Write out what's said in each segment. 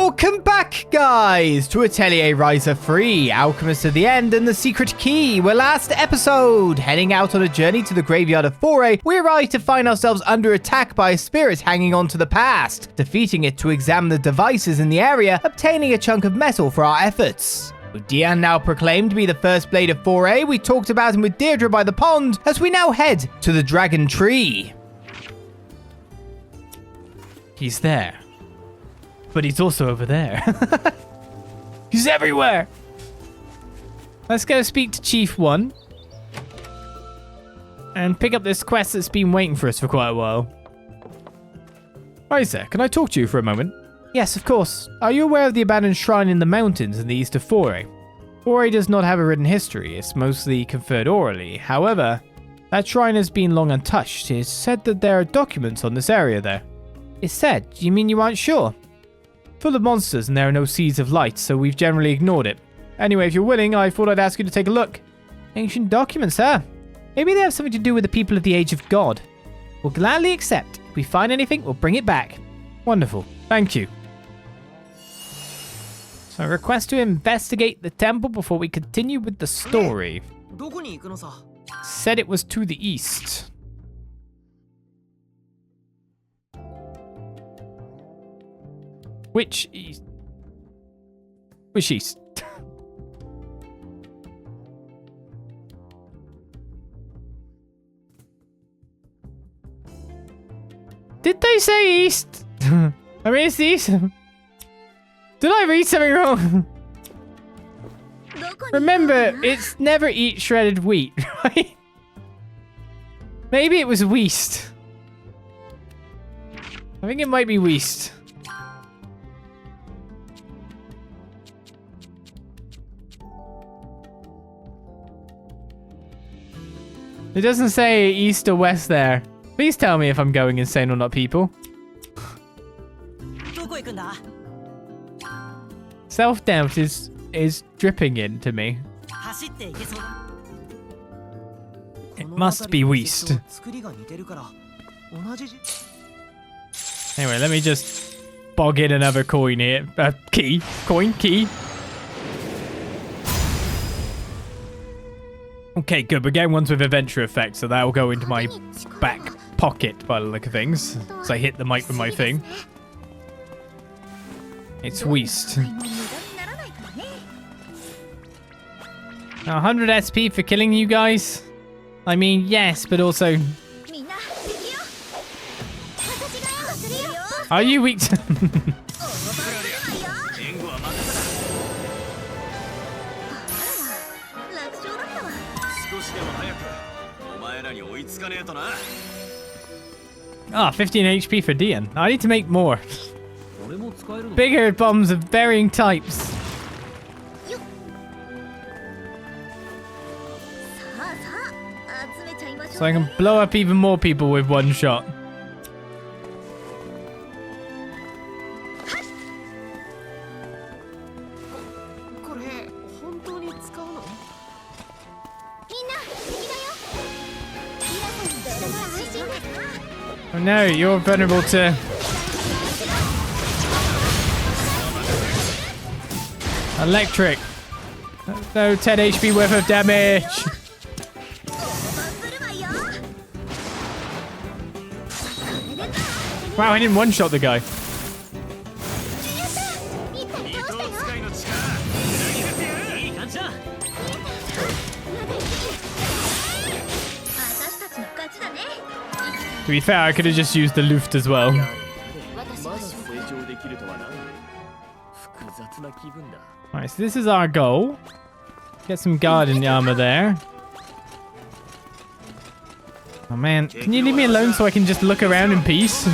Welcome back, guys, to Atelier Ryza 3, Alchemist at the End and the Secret Key. We're last episode, heading out on a journey to the graveyard of Foray. We arrive to find ourselves under attack by a spirit hanging on to the past, defeating it to examine the devices in the area, obtaining a chunk of metal for our efforts. With Dian now proclaimed to be the first blade of Foray, we talked about him with Deirdre by the pond as we now head to the dragon tree. He's there. But he's also over there. He's everywhere. Let's go speak to Chief 1. And pick up this quest that's been waiting for us for quite a while. Ryza, can I talk to you for a moment? Yes, of course. Are you aware of the abandoned shrine in the mountains in the east of Foray? Foray does not have a written history. It's mostly conferred orally. However, that shrine has been long untouched. It's said that there are documents on this area there. It's said? You mean you aren't sure? Full of monsters and there are no seeds of light, so we've generally ignored it. Anyway, if you're willing, I thought I'd ask you to take a look. Ancient documents, huh? Maybe they have something to do with the people of the Age of God. We'll gladly accept. If we find anything, we'll bring it back. Wonderful. Thank you. So, request to investigate the temple before we continue with the story. Said it was to the east. Which east? Which east? Did they say east? I mean, it's the east. Did I read something wrong? Remember, it's never eat shredded wheat, right? Maybe it was Weast. I think it might be Weast. It doesn't say east or west there. Please tell me if I'm going insane or not, people. Self-doubt is dripping into me. It must be Weast. Anyway, let me just bog in another coin here. Key. Okay, good. We're getting ones with adventure effect, so that'll go into my back pocket by the look of things. So I hit the mic with my thing. It's Weast. Now, 100 SP for killing you guys? I mean, yes, but also... Are you weak to... Ah, 15 HP for Dian. I need to make more. Bigger bombs of varying types. So I can blow up even more people with one shot. Oh no, you're vulnerable to... Electric. No, 10 HP worth of damage. Wow, I didn't one-shot the guy. To be fair, I could have just used the Luft as well. Alright, so this is our goal. Get some guardian armor there. Oh man, can you leave me alone so I can just look around in peace?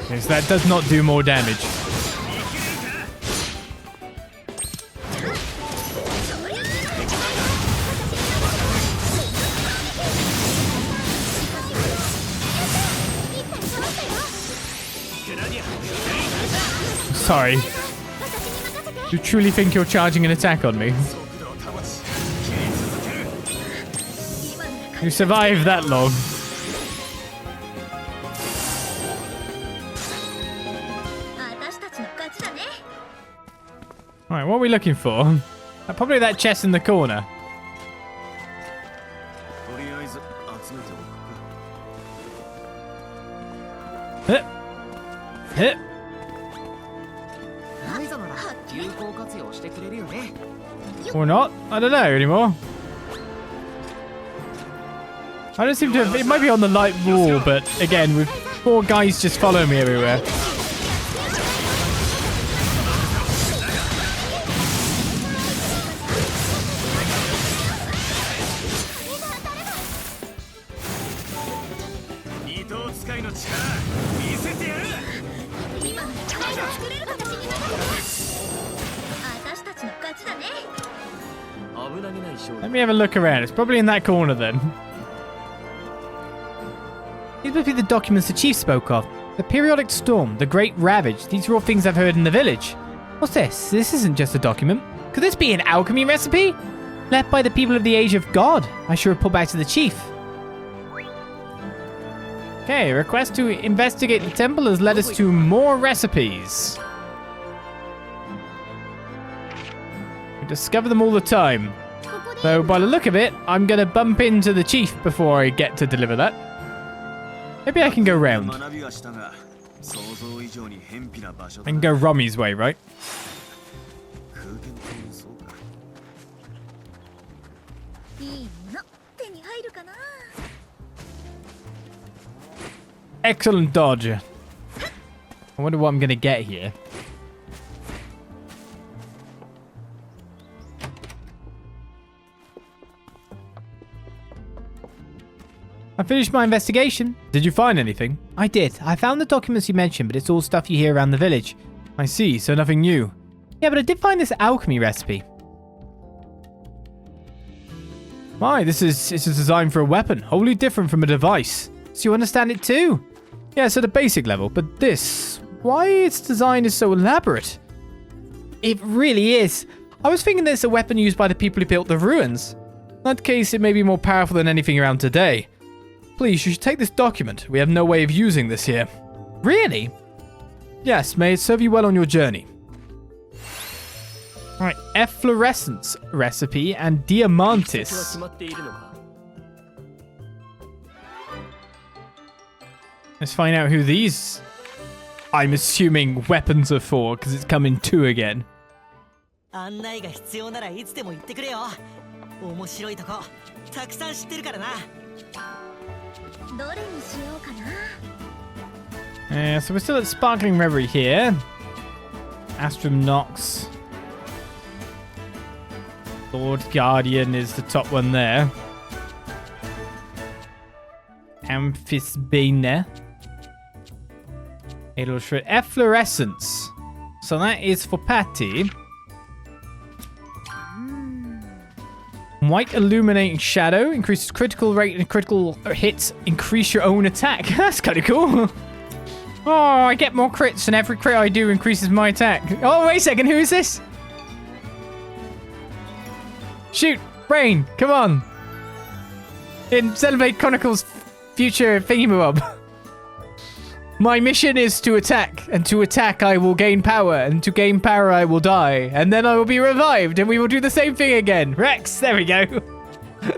Okay, so that does not do more damage. Sorry. Do you truly think you're charging an attack on me? You survived that long. Alright, what are we looking for? Probably that chest in the corner. Or not? I don't know anymore. I don't seem to have, it might be on the light wall, but again, with 4 guys just following me everywhere. Let me have a look around. It's probably in that corner then. These must be the documents the chief spoke of. The periodic storm, the great ravage. These are all things I've heard in the village. What's this? This isn't just a document. Could this be an alchemy recipe? Left by the people of the Age of God. I should report back to the chief. Okay, request to investigate the temple has led us to more recipes. We discover them all the time. So by the look of it, I'm going to bump into the chief before I get to deliver that. Maybe I can go round. I can go Rommy's way, right? Excellent dodge. I wonder what I'm going to get here. I finished my investigation. Did you find anything? I did. I found the documents you mentioned, but it's all stuff you hear around the village. I see, so nothing new. Yeah, but I did find this alchemy recipe. My, this is designed for a weapon, wholly different from a device. So you understand it too? Yes, at a basic level, but this... Why its design is so elaborate? It really is. I was thinking that it's a weapon used by the people who built the ruins. In that case, it may be more powerful than anything around today. Please, you should take this document. We have no way of using this here. Really? Yes, may it serve you well on your journey. Alright, efflorescence recipe and diamantis. Let's find out who these, I'm assuming, weapons are for, because it's come in 2 again. So we're still at Sparkling Reverie here. Astrum Nox. Lord Guardian is the top one there. Amphisbane. Efflorescence. So that is for Patty. White Illuminating Shadow. Increases critical rate and critical hits. Increase your own attack. That's kind of cool. Oh, I get more crits and every crit I do increases my attack. Oh, wait a second. Who is this? Shoot. Brain. Come on. In Xenoblade Chronicles future thingamabob. My mission is to attack, and to attack I will gain power, and to gain power I will die, and then I will be revived, and we will do the same thing again. Rex, there we go.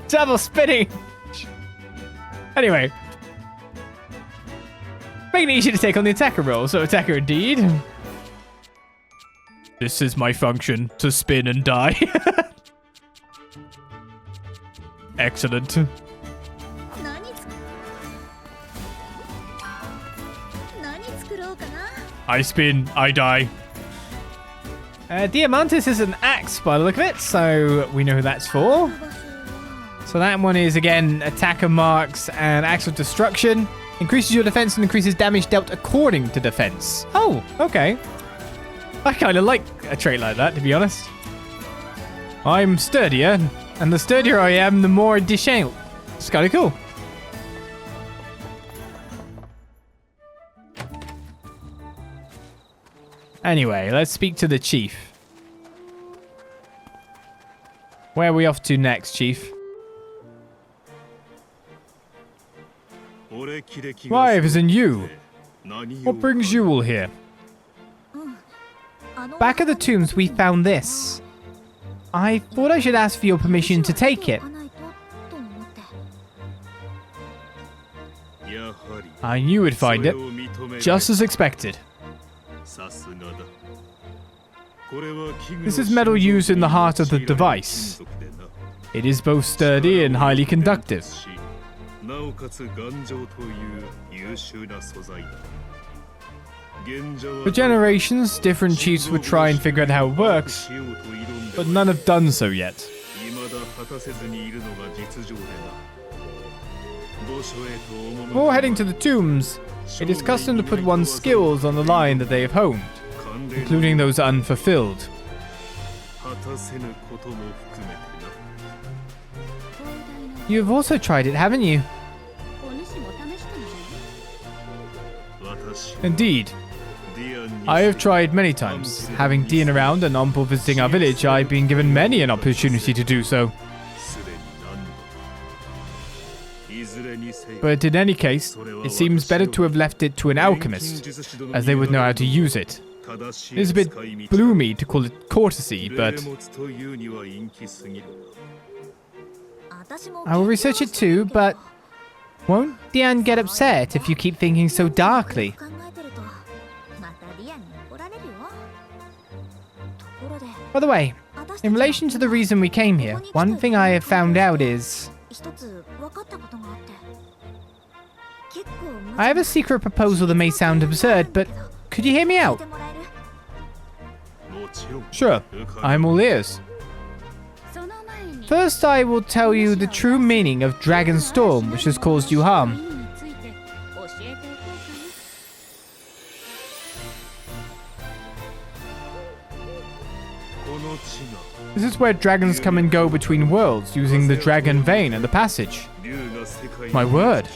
Double spinning. Anyway. Making it easy to take on the attacker role, so attacker indeed. This is my function, to spin and die. Excellent. I spin, I die. Diamantis is an axe by the look of it, so we know who that's for. So that one is, again, attacker marks and axe of destruction. Increases your defense and increases damage dealt according to defense. Oh, okay. I kind of like a trait like that, to be honest. I'm sturdier, and the sturdier I am, the more I dish out. It's kind of cool. Anyway, let's speak to the chief. Where are we off to next, chief? Why, if it's in you? What brings you all here? Back at the tombs, we found this. I thought I should ask for your permission to take it. I knew we'd find it, just as expected. This is metal used in the heart of the device. It is both sturdy and highly conductive. For generations, different chiefs would try and figure out how it works, but none have done so yet. Before heading to the tombs, it is custom to put one's skills on the line that they have honed, including those unfulfilled. You have also tried it, haven't you? Indeed. I have tried many times. Having Dean around and Ompo visiting our village, I've been given many an opportunity to do so. But in any case, it seems better to have left it to an alchemist, as they would know how to use it. It is a bit bloomy to call it courtesy, but I will research it too, but won't Dian get upset if you keep thinking so darkly? By the way, in relation to the reason we came here, one thing I have found out is... I have a secret proposal that may sound absurd, but could you hear me out? Sure, I'm all ears. First, I will tell you the true meaning of Dragon Storm, which has caused you harm. This is where dragons come and go between worlds, using the Dragon Vein and the passage. My word.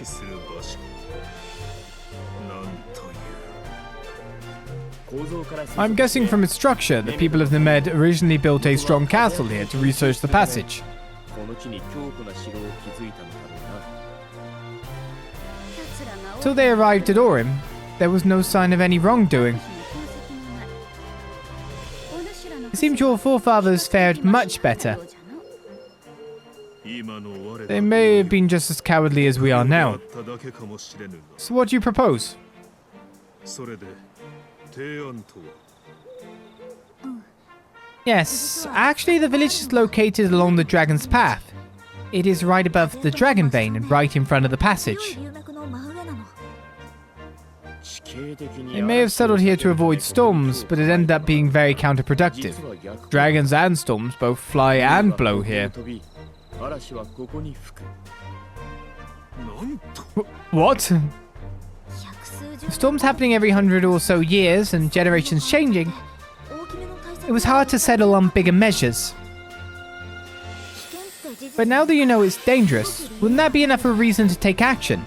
I'm guessing from its structure, the people of Nemed originally built a strong castle here to research the passage. Till they arrived at Orim, there was no sign of any wrongdoing. It seems your forefathers fared much better. They may have been just as cowardly as we are now. So what do you propose? Yes, actually the village is located along the Dragon's Path. It is right above the Dragon Vein and right in front of the passage. They may have settled here to avoid storms, but it ended up being very counterproductive. Dragons and storms both fly and blow here. What? Storms happening every 100 or so years and generations changing. It was hard to settle on bigger measures. But now that you know it's dangerous, wouldn't that be enough of a reason to take action?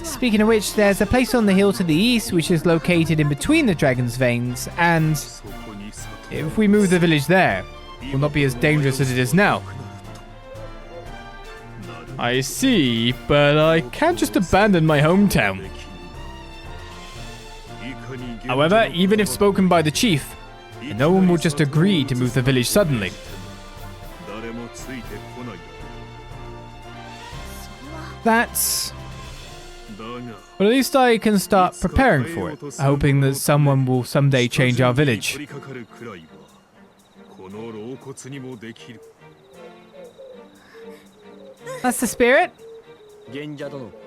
Speaking of which, there's a place on the hill to the east which is located in between the Dragon's Veins, and if we move the village there, it will not be as dangerous as it is now. I see, but I can't just abandon my hometown. However, even if spoken by the chief, no one will just agree to move the village suddenly. That's... But at least I can start preparing for it, hoping that someone will someday change our village. That's the spirit?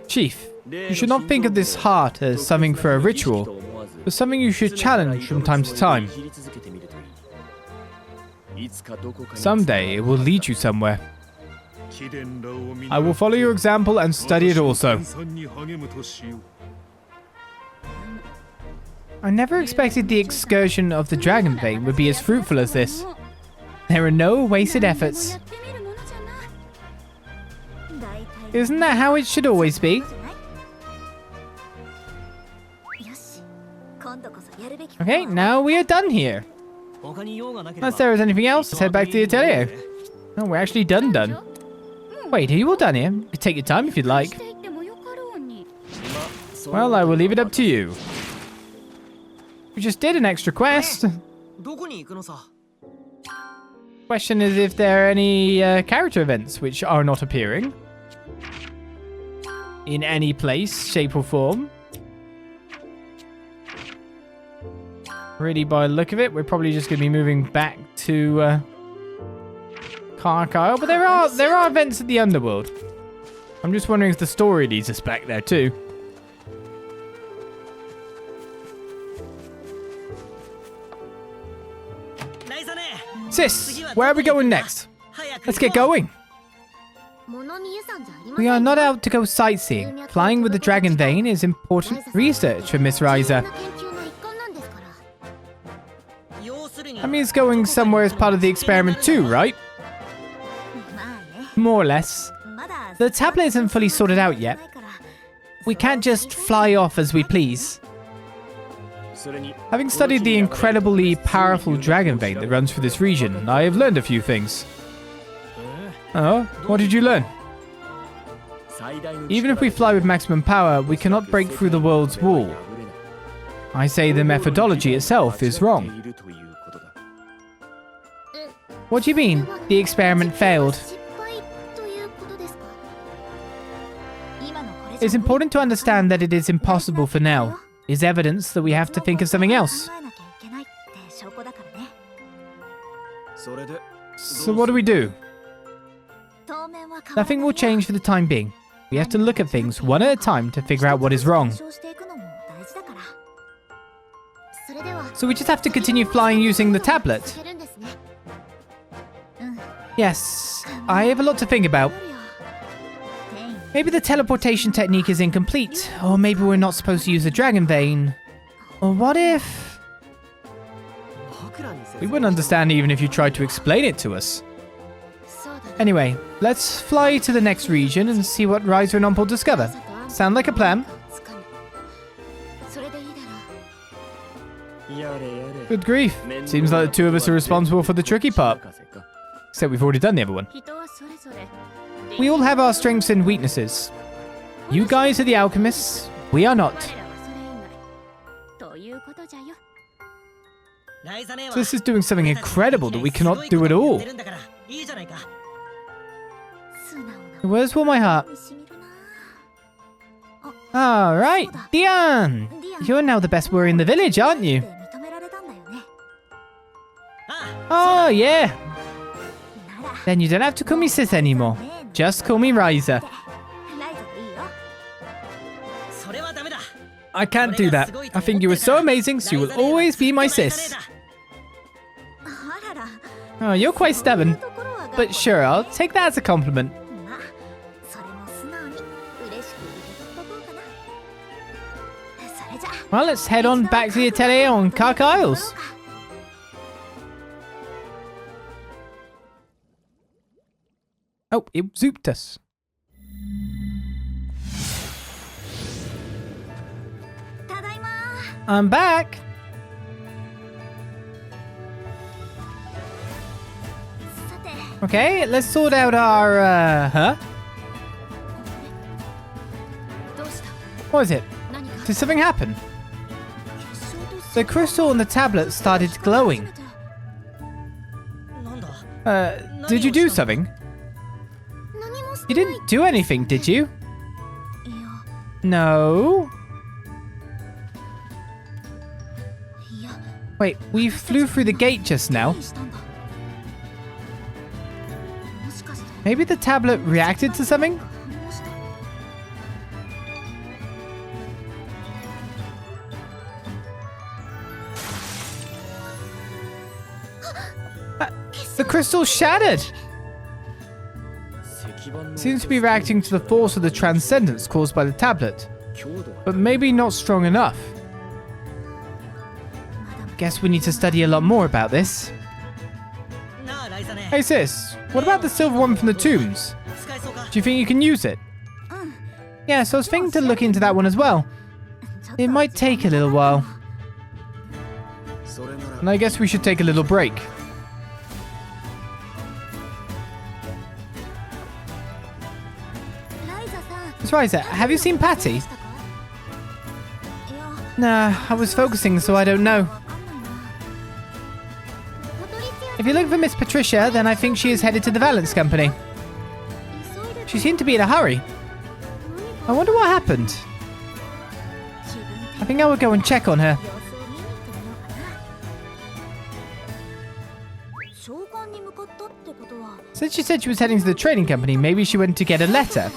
Chief, you should not think of this heart as something for a ritual, but something you should challenge from time to time. Someday it will lead you somewhere. I will follow your example and study it also. I never expected the excursion of the Dragon Vein would be as fruitful as this. There are no wasted efforts. Isn't that how it should always be? Okay, now we are done here. Unless there is anything else, let's head back to the atelier. Oh, we're actually done. Wait, are you all done here? You can take your time if you'd like. Well, I will leave it up to you. We just did an extra quest. Question is if there are any character events which are not appearing in any place, shape or form. Really, by the look of it, we're probably just going to be moving back to Kark Isle. But there are events at the underworld. I'm just wondering if the story leads us back there too. Sis, where are we going next? Let's get going. We are not out to go sightseeing. Flying with the dragon vein is important research for Miss Ryza. That means going somewhere as part of the experiment too, right? More or less. The tablet isn't fully sorted out yet. We can't just fly off as we please. Having studied the incredibly powerful dragon vein that runs through this region, I have learned a few things. Oh, what did you learn? Even if we fly with maximum power, we cannot break through the world's wall. I say the methodology itself is wrong. What do you mean, the experiment failed? It's important to understand that it is impossible for now. Is evidence that we have to think of something else. So what do we do? Nothing will change for the time being. We have to look at things one at a time to figure out what is wrong. So we just have to continue flying using the tablet? Yes, I have a lot to think about. Maybe the teleportation technique is incomplete, or maybe we're not supposed to use the dragon vein. Or what if... We wouldn't understand even if you tried to explain it to us. Anyway, let's fly to the next region and see what Ryza and Ompol discover. Sound like a plan? Good grief. Seems like the two of us are responsible for the tricky part. Except we've already done the other one. We all have our strengths and weaknesses. You guys are the alchemists. We are not. So this is doing something incredible that we cannot do at all. Where's all my heart? Alright, Dian! You're now the best warrior in the village, aren't you? Oh, yeah. Then you don't have to call me sis anymore. Just call me Ryza. I can't do that. I think you are so amazing, so you will always be my sis. Oh, you're quite stubborn. But sure, I'll take that as a compliment. Well, let's head on back to the Atelier on Kark Isles. Oh, it zooped us. I'm back. Okay, let's sort out our, huh? What is it? Did something happen? The crystal on the tablet started glowing. Did you do something? You didn't do anything, did you? No. Wait, we flew through the gate just now. Maybe the tablet reacted to something? The crystal shattered! Seems to be reacting to the force of the transcendence caused by the tablet. But maybe not strong enough. Guess we need to study a lot more about this. Hey sis, what about the silver one from the tombs? Do you think you can use it? Yeah, so I was thinking to look into that one as well. It might take a little while. And I guess we should take a little break. Miss Ryza, have you seen Patty? Nah, I was focusing, so I don't know. If you're looking for Miss Patricia, then I think she is headed to the Valance Company. She seemed to be in a hurry. I wonder what happened. I think I will go and check on her. Since she said she was heading to the trading company, maybe she went to get a letter.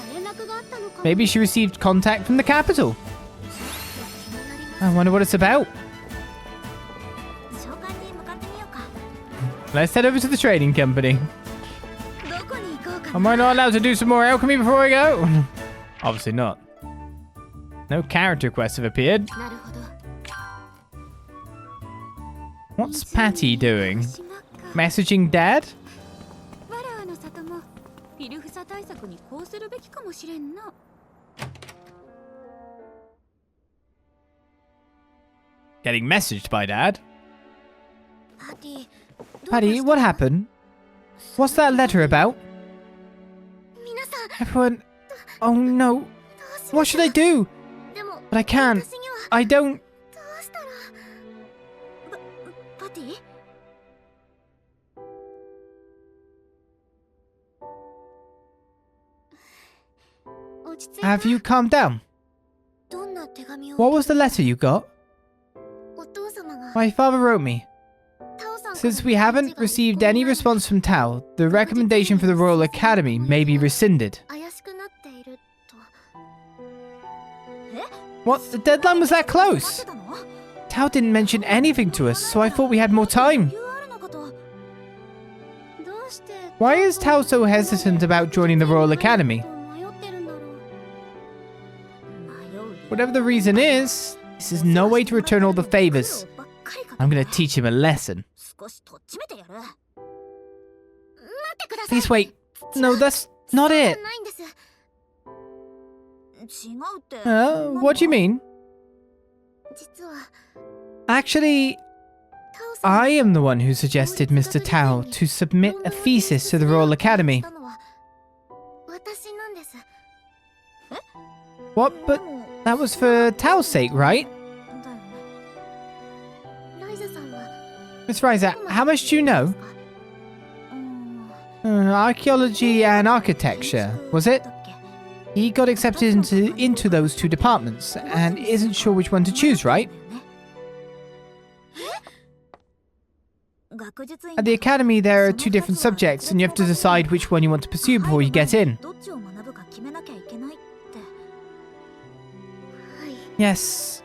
Maybe she received contact from the capital. I wonder what it's about. Let's head over to the trading company. Am I not allowed to do some more alchemy before I go? Obviously not. No character quests have appeared. What's Patty doing? Messaging Dad? Getting messaged by Dad? Patty, what happened? What's that letter about? Everyone... Oh no. What should I do? But I can't. I don't... Have you calmed down? What was the letter you got? My father wrote me. Since we haven't received any response from Tao, the recommendation for the Royal Academy may be rescinded. What? The deadline was that close? Tao didn't mention anything to us, so I thought we had more time. Why is Tao so hesitant about joining the Royal Academy? Whatever the reason is, this is no way to return all the favors. I'm gonna teach him a lesson. Please wait. No, that's not it. What do you mean? Actually, I am the one who suggested Mr. Tao to submit a thesis to the Royal Academy. What? But that was for Tao's sake, right? Miss Ryza, how much do you know? Archaeology and architecture, was it? He got accepted into those two departments and isn't sure which one to choose, right? At the academy, there are two different subjects and you have to decide which one you want to pursue before you get in. Yes,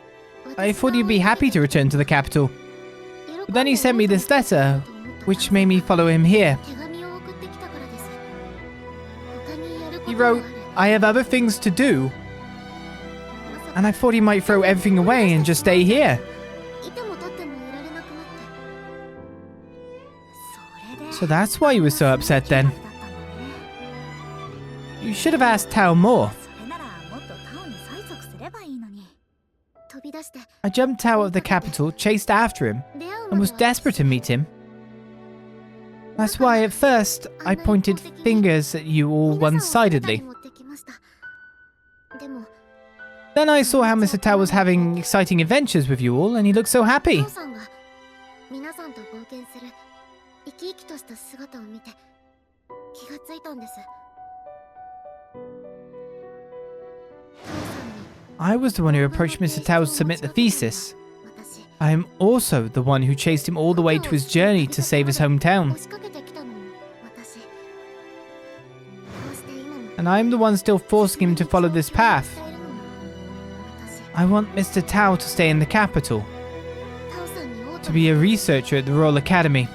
I thought you'd be happy to return to the capital. But then he sent me this letter, which made me follow him here. He wrote, I have other things to do. And I thought he might throw everything away and just stay here. So that's why you were so upset then. You should have asked Tao more. I jumped out of the capital, chased after him, and was desperate to meet him. That's why at first I pointed fingers at you all one-sidedly. Then I saw how Mr. Tao was having exciting adventures with you all, and he looked so happy. I was the one who approached Mr. Tao to submit the thesis. I am also the one who chased him all the way to his journey to save his hometown. And I am the one still forcing him to follow this path. I want Mr. Tao to stay in the capital, to be a researcher at the Royal Academy.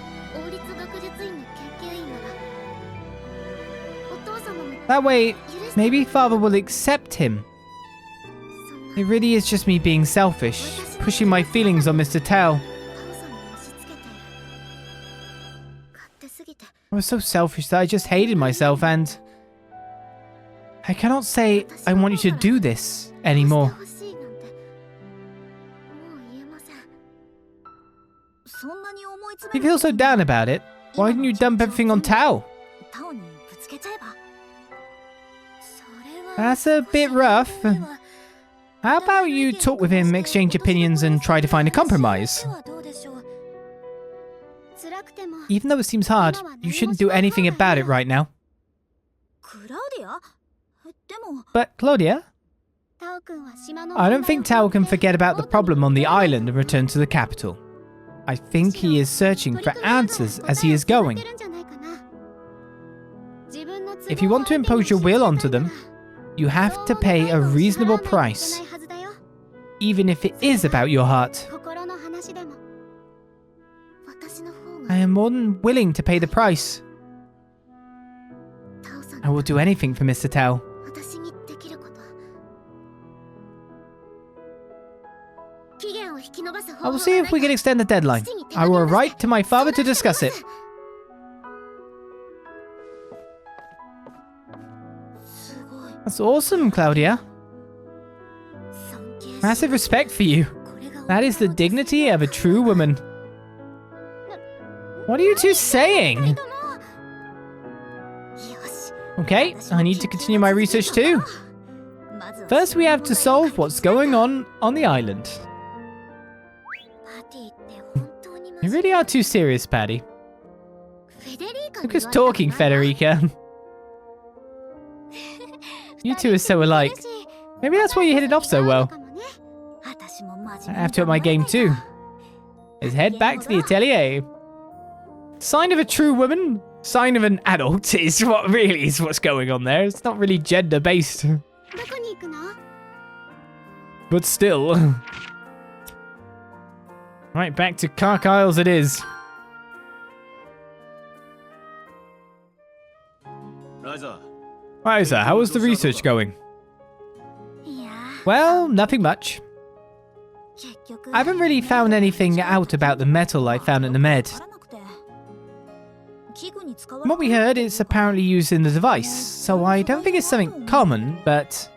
That way, maybe Father will accept him. It really is just me being selfish, pushing my feelings on Mr. Tao. I was so selfish that I just hated myself, and I cannot say I want you to do this anymore. If you feel so down about it, why didn't you dump everything on Tao? That's a bit rough. How about you talk with him, exchange opinions, and try to find a compromise? Even though it seems hard, you shouldn't do anything about it right now. But Claudia? I don't think Tao can forget about the problem on the island and return to the capital. I think he is searching for answers as he is going. If you want to impose your will onto them, you have to pay a reasonable price, even if it is about your heart. I am more than willing to pay the price. I will do anything for Mr. Tao. I will see if we can extend the deadline. I will write to my father to discuss it. That's awesome, Claudia. Massive respect for you. That is the dignity of a true woman. What are you two saying? Okay, I need to continue my research too. First, we have to solve what's going on the island. You really are too serious, Paddy. Look who's talking, Federica. You two are so alike. Maybe that's why you hit it off so well. I have to up my game too. Let's head back to the atelier. Sign of a true woman, sign of an adult is what really is what's going on there. It's not really gender based. But still. Right, back to Kark Isles it is. Ryza, how was the research going? Well, nothing much. I haven't really found anything out about the metal I found at Nemed. From what we heard, it's apparently used in the device, so I don't think it's something common, but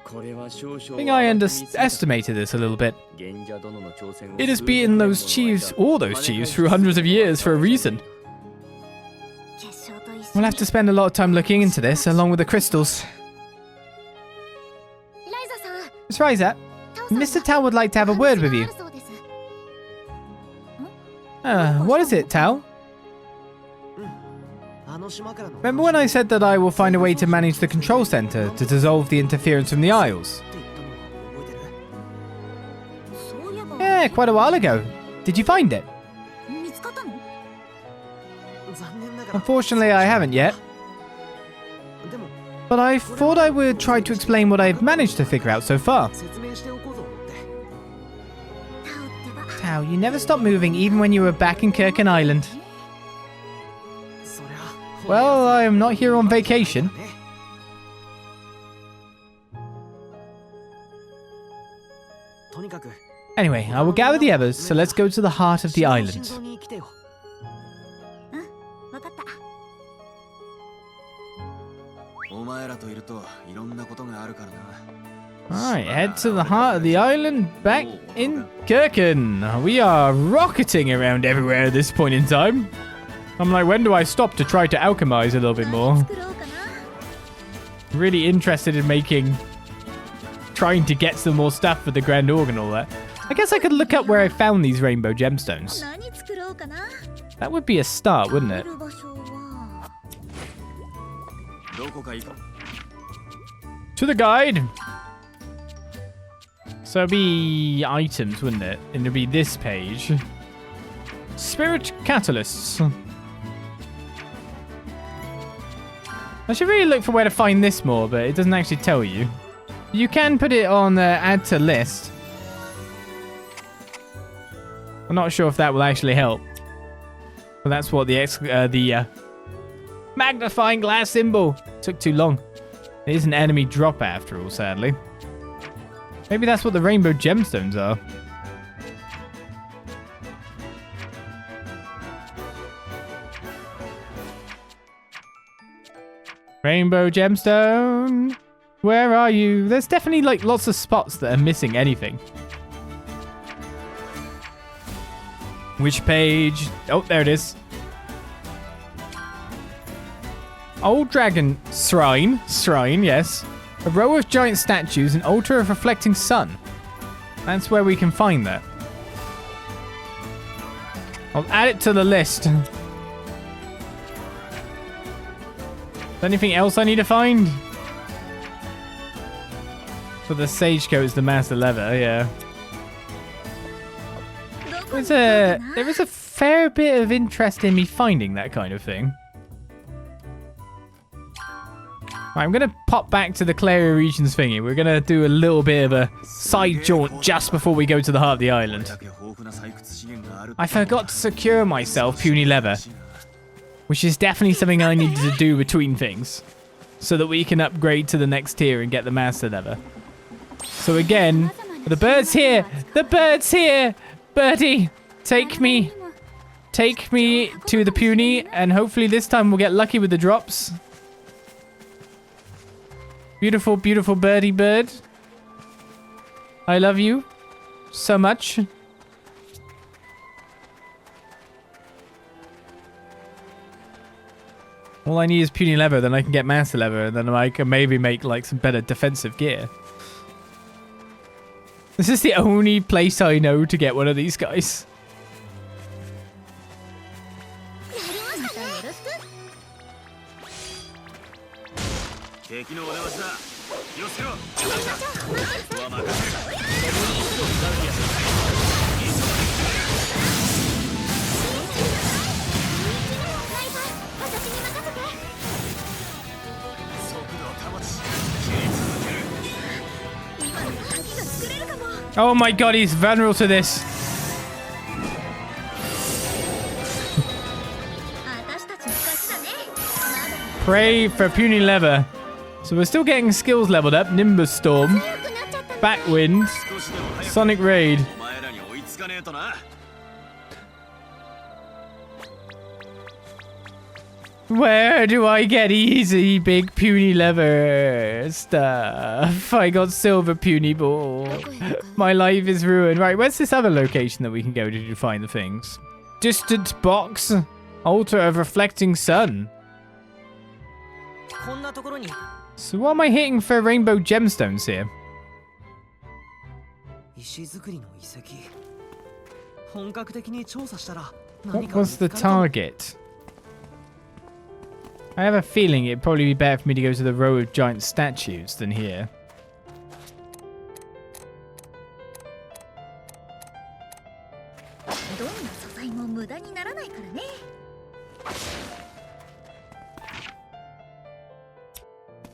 I think I underestimated this a little bit. It has beaten those chiefs, all those chiefs, through hundreds of years for a reason. We'll have to spend a lot of time looking into this, along with the crystals. Miss Ryza, Mr. Tao would like to have a word with you. What is it, Tao? Remember when I said that I will find a way to manage the control center to dissolve the interference from the Isles? Yeah, quite a while ago. Did you find it? Unfortunately, I haven't yet. But I thought I would try to explain what I've managed to figure out so far. Tao, you never stopped moving even when you were back in Kurken Island. Well, I am not here on vacation. Anyway, I will gather the others, so let's go to the heart of the island. Alright, head to the heart of the island, back in Kurken. We are rocketing around everywhere at this point in time. I'm like, when do I stop to try to alchemize a little bit more? Really interested in trying to get some more stuff for the Grand Org and all that. I guess I could look up where I found these rainbow gemstones. That would be a start, wouldn't it? To the guide! So it'd be items, wouldn't it? And it'd be this page. Spirit catalysts. I should really look for where to find this more, but it doesn't actually tell you. You can put it on add to list. I'm not sure if that will actually help. But that's what the magnifying glass symbol took too long. It is an enemy drop after all, sadly. Maybe that's what the rainbow gemstones are. Rainbow gemstone, where are you? There's definitely like lots of spots that are missing anything. Which page? Oh, there it is. Old Dragon Shrine. Shrine, yes. A row of giant statues, an altar of reflecting sun. That's where we can find that. I'll add it to the list. Anything else I need to find? For the sage coat is the master leather, yeah. There is a fair bit of interest in me finding that kind of thing. Right, I'm going to pop back to the Clary regions thingy. We're going to do a little bit of a side jaunt just before we go to the heart of the island. I forgot to secure myself puny leather, which is definitely something I need to do between things, so that we can upgrade to the next tier and get the master leather. So again, the bird's here! The bird's here! Birdie, take me to the puny, and hopefully this time we'll get lucky with the drops. Beautiful, beautiful birdie bird. I love you so much. All I need is puny leather, then I can get master leather, and then I can maybe make like some better defensive gear. This is the only place I know to get one of these guys. Oh my god, he's vulnerable to this. Pray for puny leather. So we're still getting skills leveled up. Nimbus Storm, Backwind, Sonic Raid. Where do I get easy big puny leather stuff? I got silver puny ball. My life is ruined. Right, where's this other location that we can go to find the things? Distant box. Altar of reflecting sun. So what am I hitting for rainbow gemstones here? What was the target? I have a feeling it'd probably be better for me to go to the row of giant statues than here.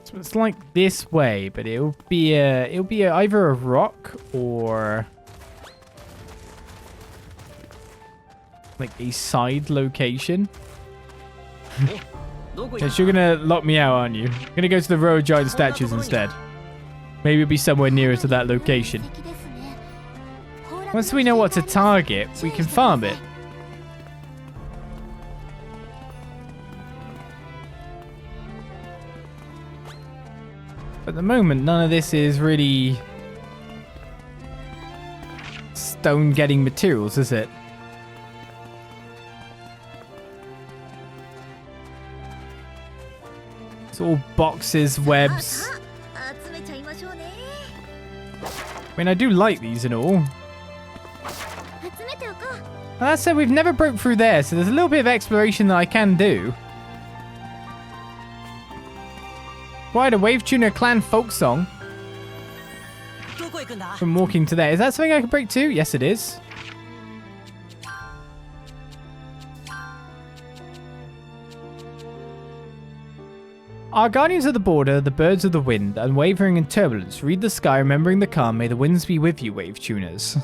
So it's like this way, but it'll be either a rock or like a side location. Yes, you're gonna lock me out, aren't you? I'm gonna go to the row of giant statues instead. Maybe it'll be somewhere nearer to that location. Once we know what to target, we can farm it. At the moment, none of this is really stone getting materials, is it? It's all boxes, webs. I mean, I do like these and all. That said, we've never broke through there, so there's a little bit of exploration that I can do. Right, a Wave Tuner Clan folk song. From walking to there. Is that something I can break too? Yes, it is. Our guardians of the border, the birds of the wind, unwavering in turbulence, read the sky, remembering the calm. May the winds be with you, Wave Tuners.